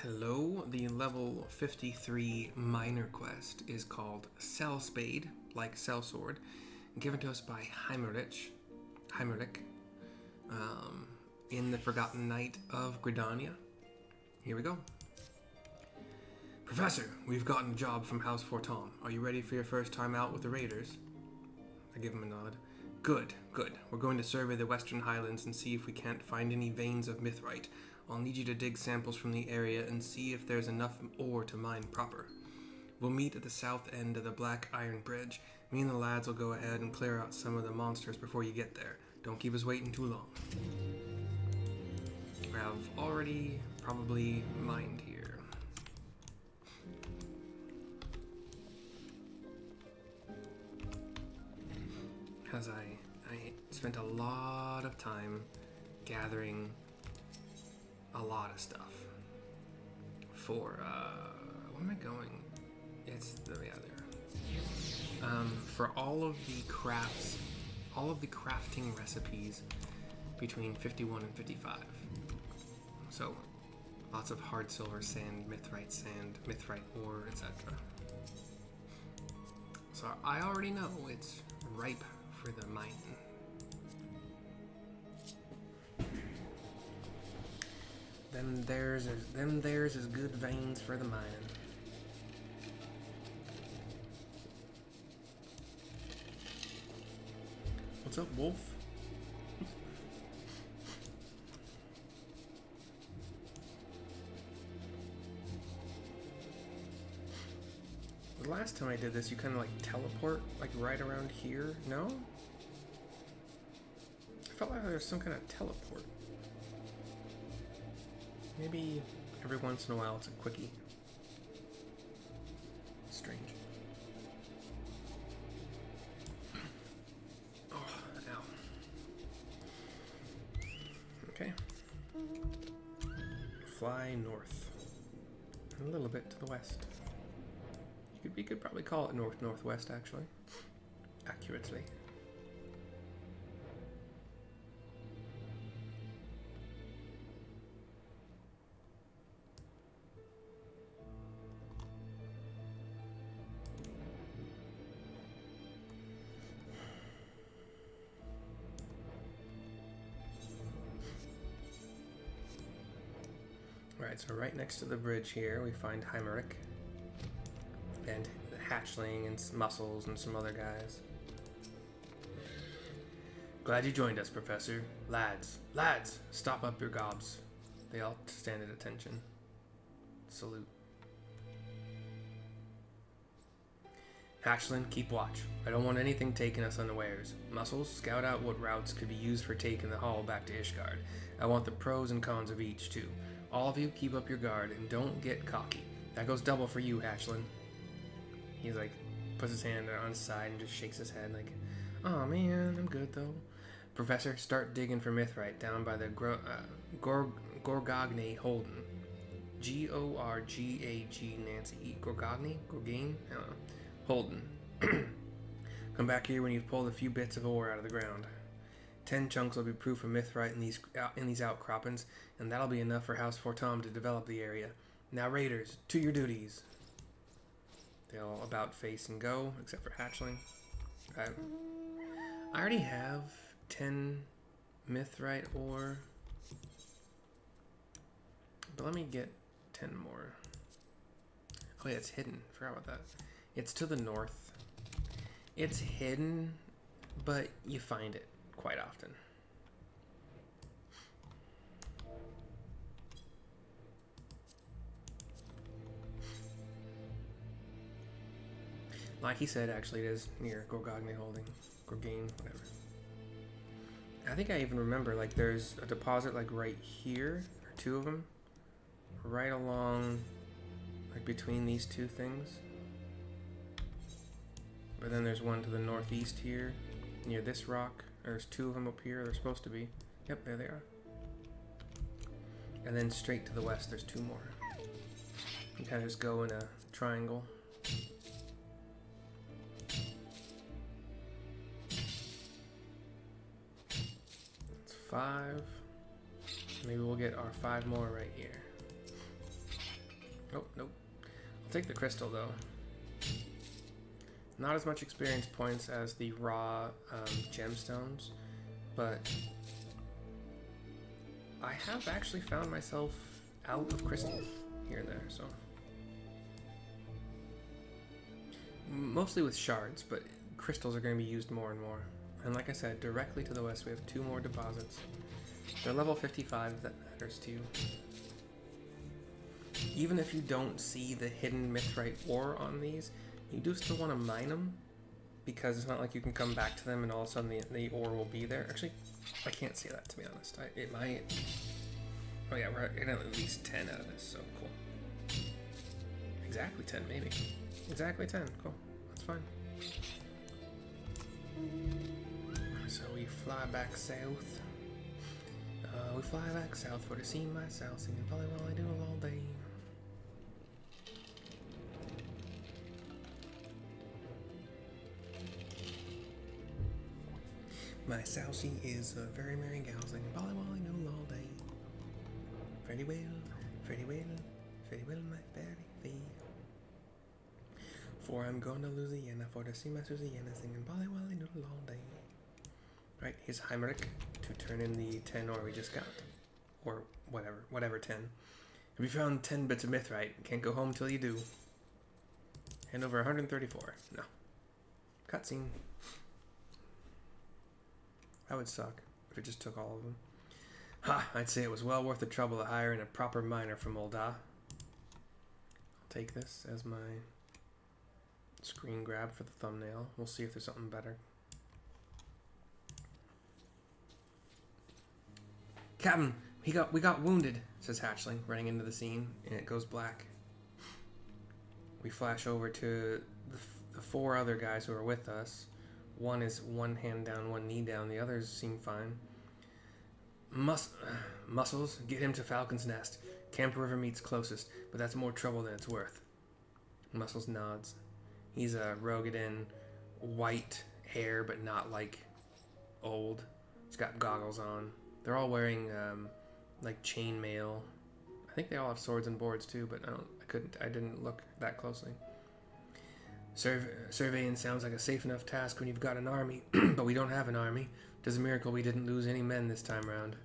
Hello, the level 53 minor quest is called Sellspade, like Sellsword, given to us by Haimirich, in the Forgotten Night of Gridania. Here we go. Professor, we've gotten a job from House Fortemps. Are you ready for your first time out with the raiders? I give him a nod. Good. We're going to survey the Western Highlands and see if we can't find any veins of Mythrite. I'll need you to dig samples from the area and see if there's enough ore to mine proper. We'll meet at the south end of the Black Iron Bridge. Me and the lads will go ahead and clear out some of the monsters before you get there. Don't keep us waiting too long. I've already probably mined here. As I spent a lot of time gathering a lot of stuff for where am I going? It's the other for all of the crafts, all of the crafting recipes between 51 and 55. So lots of hard silver sand, Mythrite ore, etc. So I already know it's ripe for the mining. Them there's is good veins for the mining. What's up, Wolf? The last time I did this, you kind of like teleport like right around here. No? I felt like there was some kind of teleport. Maybe every once in a while it's a quickie. Strange. Oh, ow. Okay. Fly north. A little bit to the west. You could probably call it north-northwest, actually. Accurately. Alright, so right next to the bridge here, we find Haimirich. And the hatchling and Muscles and some other guys. Glad you joined us, Professor. Lads, stop up your gobs. They all stand at attention. Salute. Hatchling, keep watch. I don't want anything taking us unawares. Muscles, scout out what routes could be used for taking the haul back to Ishgard. I want the pros and cons of each, too. All of you, keep up your guard and don't get cocky. That goes double for you, Hatchling. He's like, puts his hand on his side and just shakes his head like, oh man, I'm good though. Professor, start digging for Mythrite down by the Gorgagni Holden. G-O-R-G-A-G Nancy E. Gorgagni? Gorgain? I don't know. Holden. Come back here when you've pulled a few bits of ore out of the ground. 10 chunks will be proof of Mythrite in these outcroppings, and that'll be enough for House Fortemps to develop the area. Now raiders, to your duties. They all about face and go, except for Hatchling. I already have 10 Mythrite ore. But let me get 10 more. Oh yeah, it's hidden. Forgot about that. It's to the north. It's hidden, but you find it quite often. Like he said, actually, it is near Gorgagni Holding. Gorgain, whatever. I think I even remember, like, there's a deposit, like, right here, or two of them, right along, like, between these two things. But then there's one to the northeast here, near this rock. There's two of them up here, they're supposed to be. Yep, there they are. And then straight to the west, there's two more. You kind of just go in a triangle. That's 5. Maybe we'll get our 5 more right here. Oh, nope. I'll take the crystal, though. Not as much experience points as the raw gemstones, but I have actually found myself out of crystals here and there, so. Mostly with shards, but crystals are going to be used more and more. And like I said, directly to the west we have 2 more deposits. They're level 55 if that matters to you. Even if you don't see the hidden Mythrite Ore on these, you do still want to mine them, because it's not like you can come back to them and all of a sudden the ore will be there. Actually, I can't see that, to be honest. It might. Oh yeah, we're getting at least 10 out of this, so cool. Exactly 10, maybe. Exactly 10, cool. That's fine. So we fly back south. We fly back south for to see myself singing probably while I do it all day. My sow, she is a very merry gal singing probably while I do it all day. Pretty well, pretty well, pretty well, my fairy fee. For I'm going to Louisiana for to see my Susiana singing probably while I do it all day. Right, here's Haimirich to turn in the 10 ore we just got. Or whatever 10. Have you found 10 bits of Mythrite? Can't go home till you do. Hand over 134. No. Cutscene. That would suck if it just took all of them. Ha! I'd say it was well worth the trouble of hiring a proper miner from Olda. I'll take this as my screen grab for the thumbnail. We'll see if there's something better. Captain, we got wounded, says Hatchling, running into the scene, and it goes black. We flash over to the 4 other guys who are with us. One is 1 hand down, 1 knee down. The others seem fine. Muscles, get him to Falcon's Nest. Camp River meets closest, but that's more trouble than it's worth. Muscles nods. He's a Rogadin, white hair, but not like old. He's got goggles on. They're all wearing like chainmail. I think they all have swords and boards too, but I didn't look that closely. Surveying sounds like a safe enough task when you've got an army, but we don't have an army. It's a miracle we didn't lose any men this time round.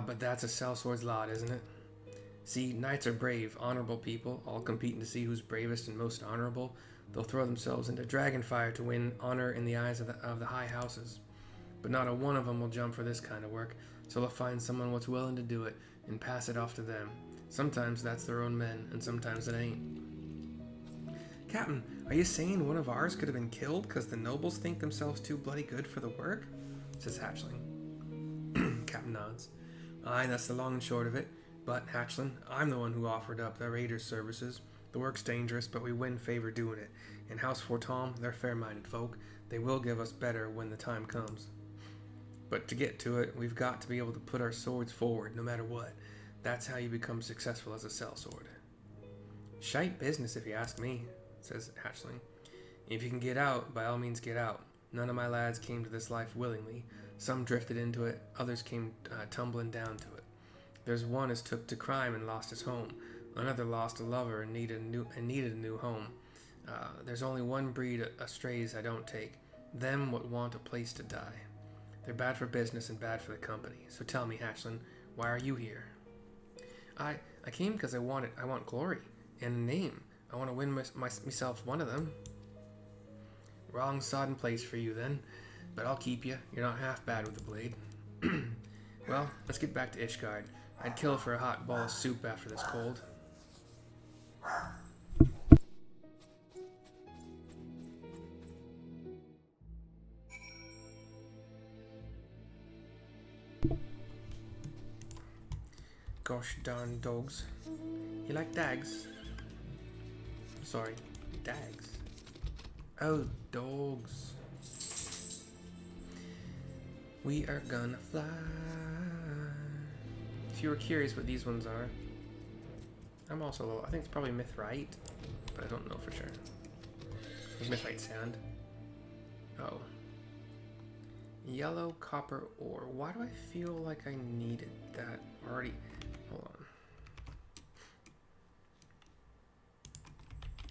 But that's a sellsword's lot, isn't it? See, knights are brave, honorable people, all competing to see who's bravest and most honorable. They'll throw themselves into dragonfire to win honor in the eyes of the high houses. But not a one of them will jump for this kind of work, so they'll find someone what's willing to do it and pass it off to them. Sometimes that's their own men, and sometimes it ain't. Captain, are you saying one of ours could have been killed because the nobles think themselves too bloody good for the work? Says Hatchling. Captain nods. Aye, that's the long and short of it. But, Hatchling, I'm the one who offered up the raiders' services. The work's dangerous, but we win favor doing it. And House Fortemps, they're fair-minded folk. They will give us better when the time comes. But to get to it, we've got to be able to put our swords forward, no matter what. That's how you become successful as a sellsword. Shite business, if you ask me, says Hatchling. If you can get out, by all means get out. None of my lads came to this life willingly. Some drifted into it, others came tumbling down to it. There's one as took to crime and lost his home. Another lost a lover and needed a new home. There's only one breed of strays I don't take. Them what want a place to die. They're bad for business and bad for the company. So tell me, Hatchling, why are you here? I came because I want glory and a name. I want to win myself one of them. Wrong sodden place for you then, but I'll keep you. You're not half bad with the blade. Well, let's get back to Ishgard. I'd kill for a hot bowl of soup after this cold. Gosh darn dogs. You like dags? Sorry, dags. Oh, dogs. We are gonna fly. If you were curious what these ones are, I'm also a little, I think it's probably Mythrite, but I don't know for sure. Mythrite sand. Oh. Yellow copper ore. Why do I feel like I needed that already? Hold on.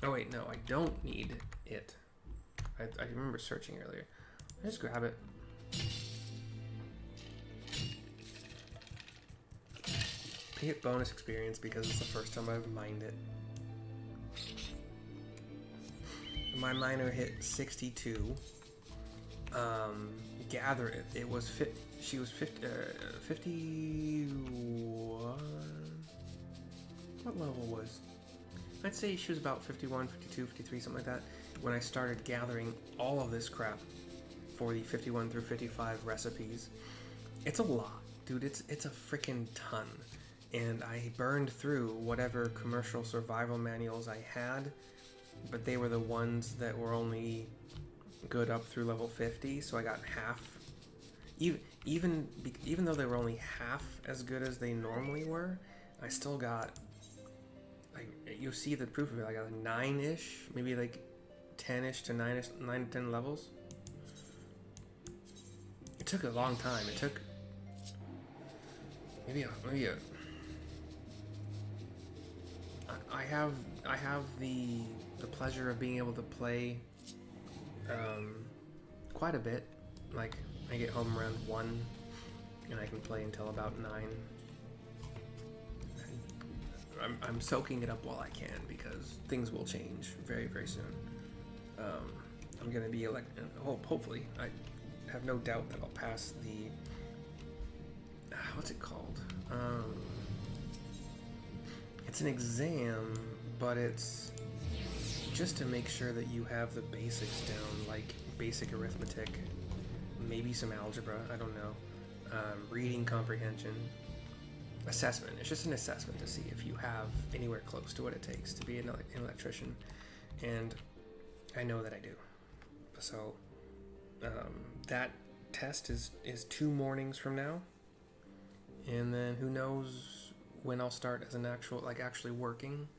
Oh wait, no, I don't need it. I remember searching earlier. I just grab it. I get bonus experience because it's the first time I've mined it. My miner hit 62. Gather it. It was she was 51. What level was? I'd say she was about 51, 52, 53, something like that. When I started gathering all of this crap for the 51 through 55 recipes. It's a lot, dude. It's a freaking ton. And I burned through whatever commercial survival manuals I had, but they were the ones that were only good up through level 50, so I got half. Even though they were only half as good as they normally were, I still got, like, you'll see the proof of it. I got like 9-ish, maybe like 10-ish to 9 to 10 levels. It took a long time. It took maybe a I have the pleasure of being able to play quite a bit. Like, I get home around 1 and I can play until about 9. I'm soaking it up while I can because things will change very, very soon. I'm gonna be hopefully, I have no doubt that I'll pass the what's it called? It's an exam, but it's just to make sure that you have the basics down, like basic arithmetic, maybe some algebra, I don't know, reading comprehension, assessment. It's just an assessment to see if you have anywhere close to what it takes to be an electrician, and I know that I do. So that test is 2 mornings from now, and then who knows when I'll start as an actually working.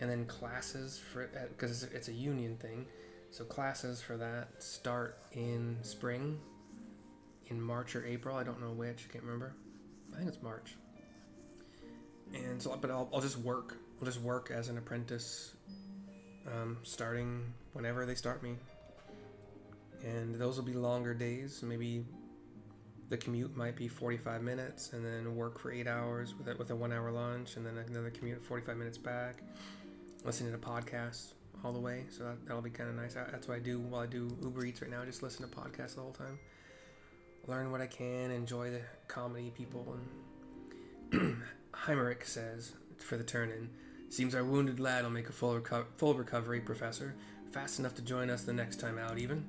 And then classes for, because it's a union thing, so classes for that start in spring, in March or April. I don't know which. I can't remember. I think it's March. And so, but I'll just work. I'll just work as an apprentice, starting whenever they start me. And those will be longer days. Maybe the commute might be 45 minutes, and then work for 8 hours with a 1 hour lunch, and then another commute 45 minutes back. Listening to podcasts all the way, so that'll be kind of nice. That's what I do while I do Uber Eats right now. I just listen to podcasts the whole time, learn what I can, enjoy the comedy people. And Haimirich says for the turn-in, seems our wounded lad will make a full recovery, Professor. Fast enough to join us the next time out, even.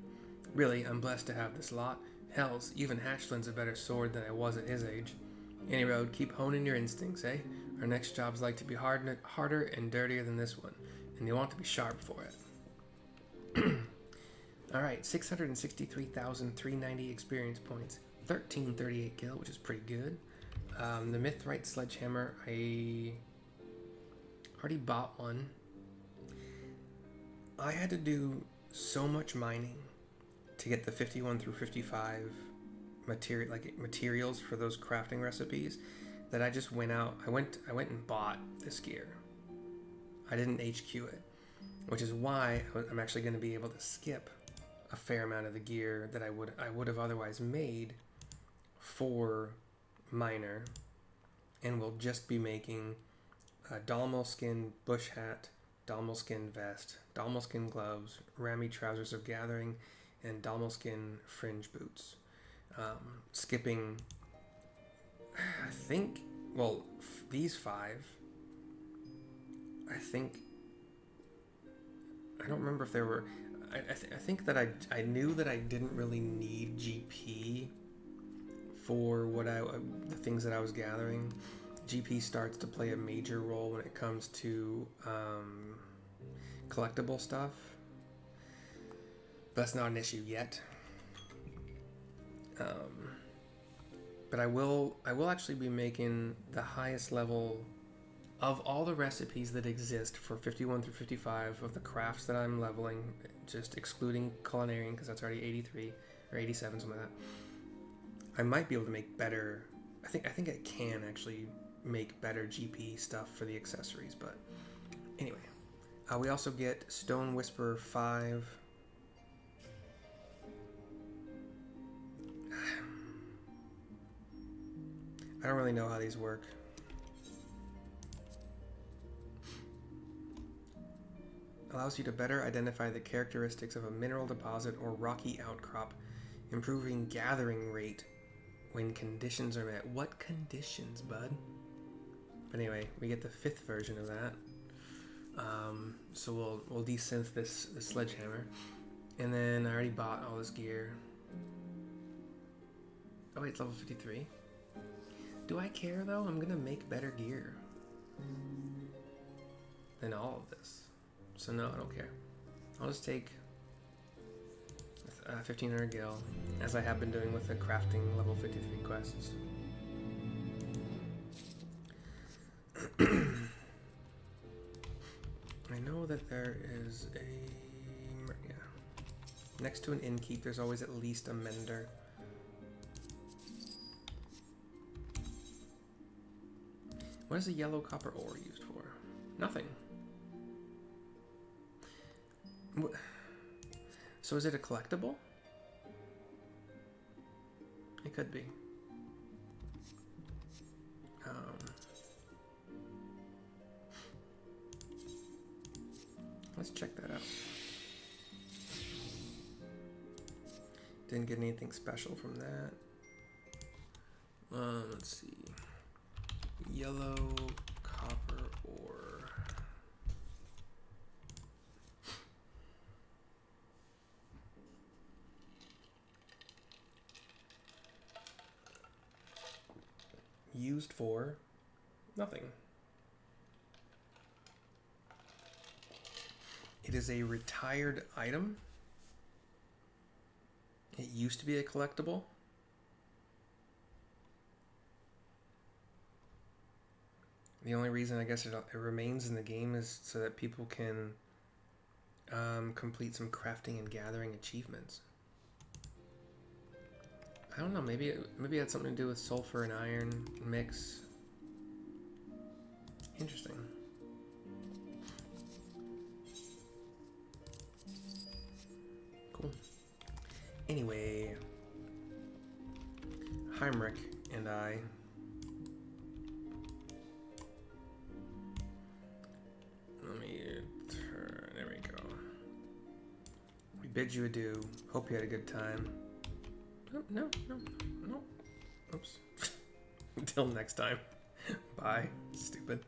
Really, I'm blessed to have this lot. Hells, even Hatchlin's a better sword than I was at his age. Any road, keep honing your instincts, eh? Our next job's like to be harder and dirtier than this one, and you want to be sharp for it. Alright, 663,390 experience points, 1338 gil, which is pretty good. The Mythrite sledgehammer, I already bought one. I had to do so much mining to get the 51 through 55 materials for those crafting recipes that I just went out. I went and bought this gear. I didn't HQ it, which is why I'm actually going to be able to skip a fair amount of the gear that I would have otherwise made for miner, and will just be making a Dalmal skin bush hat, Dalmal skin vest, Dalmal skin gloves, Rami trousers of gathering, and Dalmal skin fringe boots. Skipping, I think, these 5, I don't remember if there were, I think that I knew that I didn't really need GP for the things that I was gathering. GP starts to play a major role when it comes to collectible stuff. That's not an issue yet. But I will actually be making the highest level of all the recipes that exist for 51 through 55 of the crafts that I'm leveling, just excluding culinarian because that's already 83 or 87, something like that. I might be able to make better. I think I can actually make better GP stuff for the accessories, but anyway, We also get Stone Whisperer 5. I don't really know how these work. Allows you to better identify the characteristics of a mineral deposit or rocky outcrop, improving gathering rate when conditions are met. What conditions, bud? But anyway, we get the 5th version of that. So we'll desynth this sledgehammer. And then I already bought all this gear. Oh wait, it's level 53. Do I care though? I'm gonna make better gear than all of this. So no, I don't care. I'll just take 1500 gil, as I have been doing with the crafting level 53 quests. I know that there is next to an innkeep, there's always at least a mender. What is a yellow copper ore used for? Nothing. So is it a collectible? It could be. Let's check that out. Didn't get anything special from that. Let's see. Yellow copper ore. Used for nothing. It is a retired item. It used to be a collectible. The only reason I guess it remains in the game is so that people can complete some crafting and gathering achievements. I don't know, maybe it had something to do with sulfur and iron mix. Interesting. Cool. Anyway, Haimirich and I there we go. We bid you adieu. Hope you had a good time. Oh, no. Oops. Until next time. Bye, stupid.